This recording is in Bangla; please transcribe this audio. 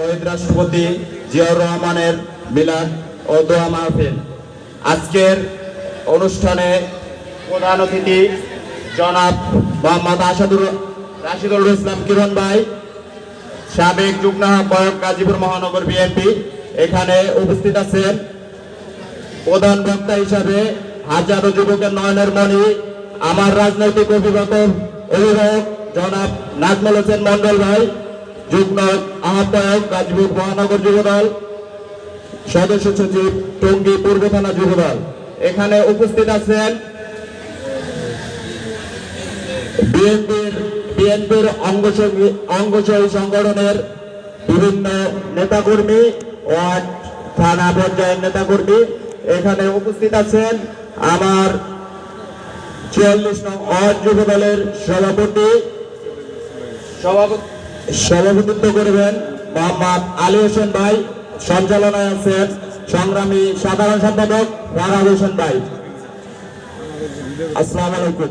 শহীদ রাষ্ট্রপতি জিয়াউর রহমানের মিলাদ ও দোয়া মাহফিল। আজকের অনুষ্ঠানে প্রধান অতিথি জনাব মোহাম্মদ রাশিদুল ইসলাম কিরণ ভাই, সাবেক যুগ্ম আহ্বায়ক গাজীপুর মহানগর বিএনপি এখানে উপস্থিত আছেন। প্রধান বক্তা হিসাবে হাজারো যুবকের নয়নের মণি, আমার রাজনৈতিক অভিভাবক জনাব নাজমুল হোসেন মন্ডল ভাই, যুগ্ম আহ্বায়ক গাজীপুর মহানগর যুবদল, সদস্য সচিব টঙ্গী পূর্ব থানা যুবদল। এখানে উপস্থিত আছেন বিএনপির অঙ্গসহী সংগঠনের বিভিন্ন নেতাকর্মী, ওয়ার্ড থানা পর্যায়ের নেতাকর্মী। এখানে উপস্থিত আছেন আমার ৪৪ নং ওয়ার্ড যুবদলের সভাপতিত্ব করবেন মোহাম্মদ আলী হোসেন ভাই। সঞ্চালনায় আছেন সংগ্রামী সাধারণ সম্পাদক রানা হোসেন ভাই। আসসালামু আলাইকুম।